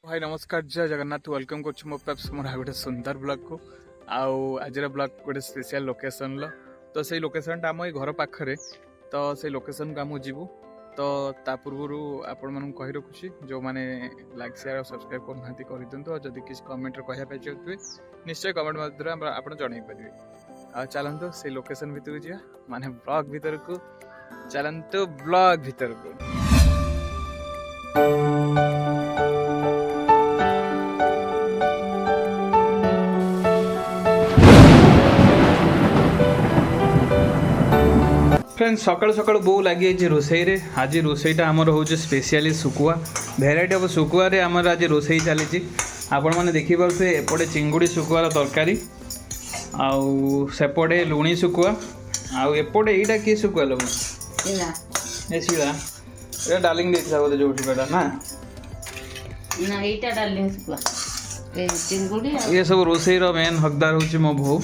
भाई नमस्कार जय जगन्नाथ वेलकम कर मो पेप्स मोर गोटे सुंदर ब्लॉग को आज ब्लॉग गोटे स्पेशल लोकेशन तो से लोकेशन आम ये घर पाखे तो से लोकेशन को आम जीवु तो ता पूर्व आपण मन कही रखुची जो मैंने लाइक शेयर और सब्सक्राइब करना कर दिंतु और जदि किसी कमेंट कहना चाहते निश्चय कमेंट मध्य आप जन पारे आ चलतु से लोकेशन भितर जा माने ब्लॉग भितर को चलतु ब्लॉग भितर को फ्रेंड्स सकाल सकाल बहु लगी रोसई रे आज रोसईटा आमर हूँ specially Sukua variety of Sukua रे आमर आज रोसई चली आपण मैंने देखिपे एपटे चिंगुड़ी सुकुआर तरकारी आउ सेपटे लुणी सुकुआ आउ एपटे यहाँ किए सुकुआ लो शिला ये डार्लिंग देता बोधे जो सुकुआटा ना डार्लिंग सुकुआ चिंगुड़ी ये सब रोसई रो मेन हकदार हूँ मो भो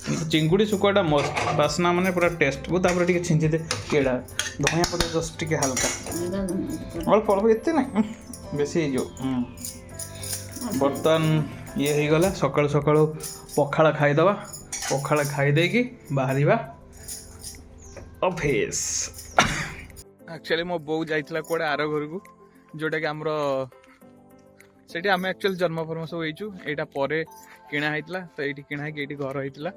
चिंगुड़ी सुकुआटा मस्त बास्ना माने पूरा टेस्ट वो तापर टिके छिंची दे केड़ा धनिया पत्ता जस्ट टिके हल्का अल्प अल्प एते ना बेसी जो बर्तन ये हो गला सकाल सकाल पखाड़ खाईदबा पखाड़ खाई देकी बाहरिबा ऑफिस एक्चुअली मो बो जाइतला कोडे आरो घर को जोटा कि हमरो सेठी आम एक्चुअली जन्म फर्म सब होइछु एटा परे किणा होइतला तो एठी किणा है कि एठी घर होइतला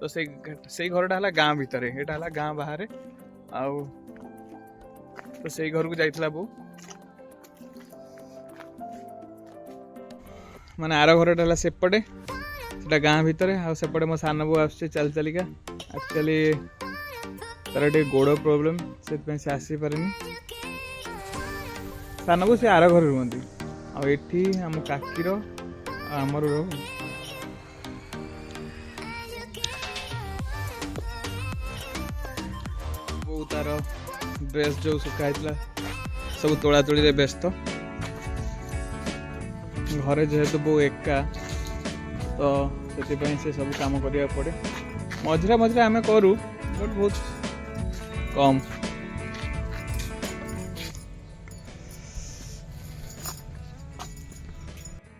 तो से घरटा है गाँ भितर यहाँ है गाँ बाहर आउ तो से घर को जाइतला बो माने आर घरटा है सेपटे से गाँ भितर आउपटे मो सान बो आस चल चलिका एक्चुअली तार टे गोड़ प्रोब्लेम से आसी पारे सान बो से आर घर रुहती आठी आम काकीर आमर तार ड्रेस जो सुखाई सब तोड़ा तोड़ी व्यस्त घरे जेहेतु बो एका तो से सब काम करिया पड़े मझे मझे आम करूँ बट बहुत कम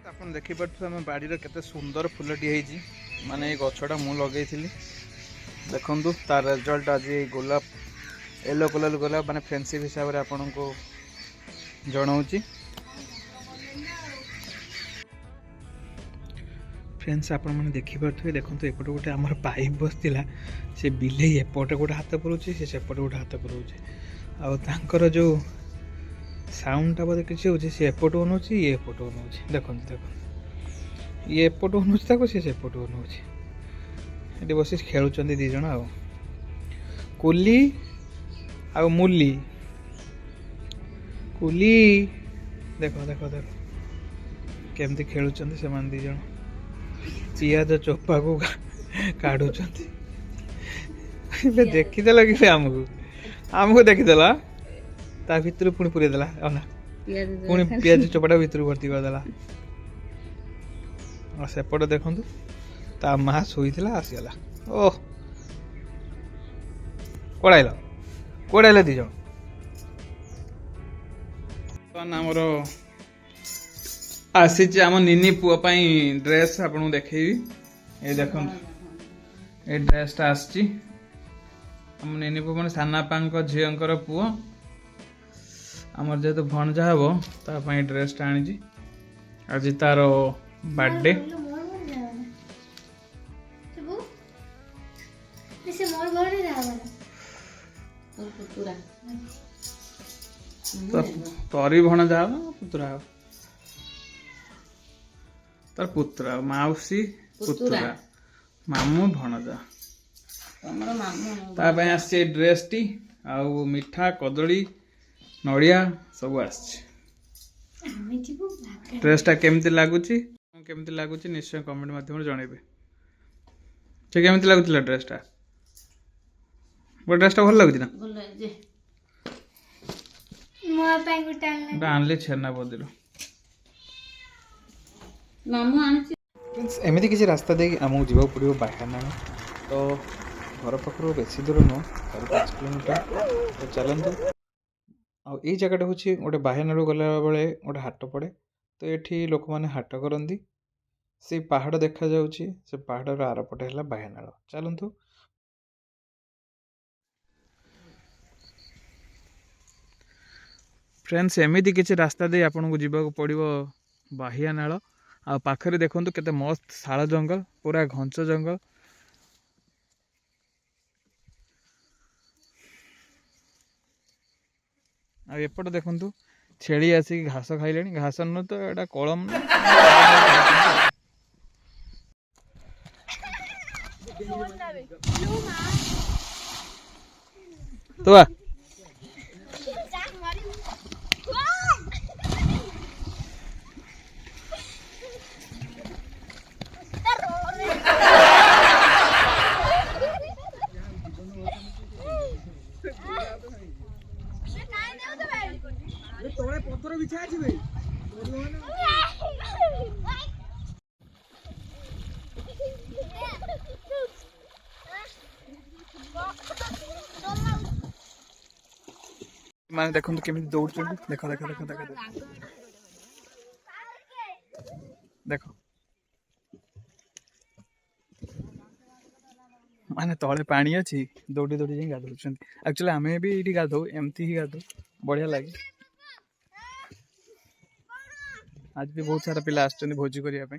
आप देखिपे आम बाड़ी केते सुंदर फुलटी माने गछटा मु लगे देखु तार रिजल्ट आज गोलाप येलो कलर गोलाप माने फ्रेंडशिप हिसाब से आपन को जनाऊँगी फ्रेंड्स आपण मैंने देखिपे देखो एपटे गोटे आम पाइप बसला से बिले एपटे गोटे हाथ पुराऊँ से सेपटे गोटे हाथ पुराऊँ आर जो साउंडटा बोधे किसी हो एपट बनाऊँ ये एपट बनाऊँ देखो देखो ये एपट बनाऊँ सी सेपट बनाऊँ ये बस खेलुंट दीज कुली आ मुली कुली देखो देखो देखो केमती खेलुंट से दीज पियाज चोपा को काढ़ुं देखीदेल कि आमको आमको देखीदेला ता भितर पुणी पूरी देला पुणी पियाज चोपाटा भितर भर्ती करदेला और सेपट देखु ता माँ शोला आसीगला ओह कड़ाइल कड़ाइल दीज आमर आसी आम निनी पुआपाई ड्रेस आपको देखी ये देख ये ड्रेसटा आम निनी पुआ मैंने सानापा झीर पुओ आमर जेहेतु भणजा हम तापाई ड्रेसटा आनी आज तार बर्थडे तरी भणजा हम पुतुरा हम तार पुत्रा माउसी पुत्रा मामू भणजा तापाई आसी ड्रेस टी आउ मिठा कदली नड़िया सब ड्रेसटा केमती लगुच निश्चय कमेंट माध्यम जनइबे केमती लगुला ड्रेसटा ड्रेसटा भल लगुच ना आनली छेना बदल एमती किसी रास्ता दे आमको जावाक पड़ो बाहर तो घर पाखर बेसी दूर नुह 5 किलोमीटर तो चलते आ जगह हूँ गोटे बाहर गला बेले गोटे हाट पड़े तो एठी लोक माने हाट करंदी से पहाड़ देखा जाउची से पहाड़र आरपटे ହେଲା ବାହାନାଳ ଚାଲନ୍ତୁ। फ्रेंड्स एमिति किसी रास्ता दे आपन को जीवा पड़ो बाहिया नाल आ पाखरे देखंतु केते मस्त शाल जंगल पूरा घंच जंगल आ एपट देखंतु छेली आसी घास खाइलेनी घास न तो एटा कलम तो ତଳେ ପଥର ବିଛା ଅଛି ଭାଇ माने देखंतु केमिति दौड़छन्ती देखो देखो देखो देखो देखो माने तले पानी अच्छी दौड़ी दौड़ी जाई गाधौछन्ती एक्चुअली आमे भी इठी गाधौ एमती ही गाधौ बढ़िया लगे आज भी बहुत सारा पिला आछन्ती भोजी करिया पे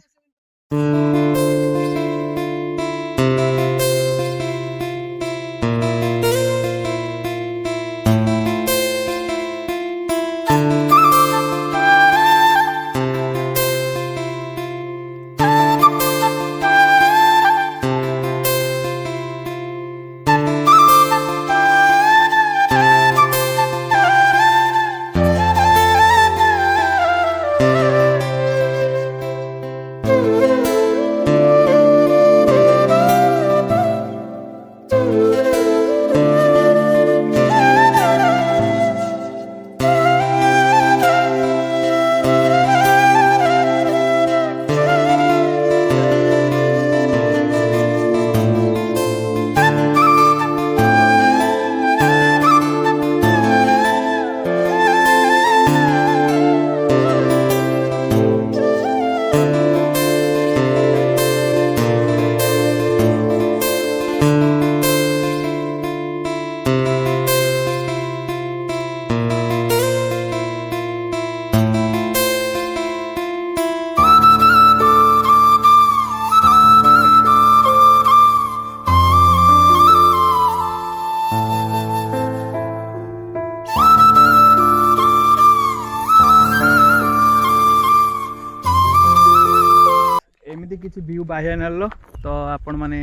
किसी व्यू बाह्य नाल तो आपण मैंने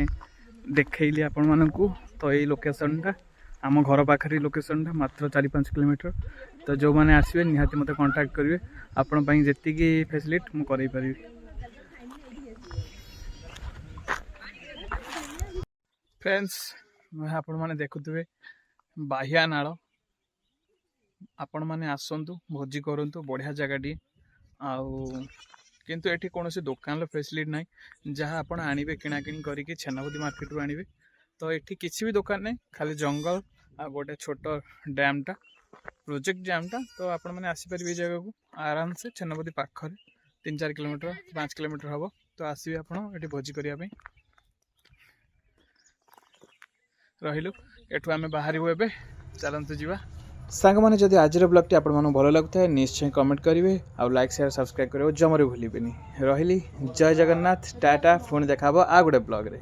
देखली आपण मानू तो ये लोकेशन टा आम घर पाखरी लोकेशन टा मात्र 4-5 किलोमीटर तो जो मैंने आसवे निहाती मत कांटेक्ट करेंगे आपण जी फैसिलिटी मुझे कर फ्रेंड्स आपण मैंने देखुवे बाह्या नाल आपण मैंने आसतु भोजी करूँ बढ़िया जगह आउ किंतु एठी कौन से दुकान फैसिलिटी ना जहाँ आप आणवे किणाकिणी करके छेनापति मार्केट रू आणवे तो एठी किसी भी दुकान नहीं खाली जंगल आ गोटे छोट डैम टा प्रोजेक्ट डैम टा तो आपण मैंने आसीपर जगह को आराम से छेनापति पाखर 3-4 किलोमीटर 5 किलोमीटर हम तो आसवे आप भोजी करने रही एठू आम बाहर ए चलतु जावा सांग मैंने जदि आज ब्लॉग आप भल लगुता है निश्चय कमेंट करेंगे और लाइक शेयर सब्सक्राइब करेंगे जमारे भूलें रही जय जगन्नाथ टाटा पुणी देखा आ गोटे ब्लॉग रे।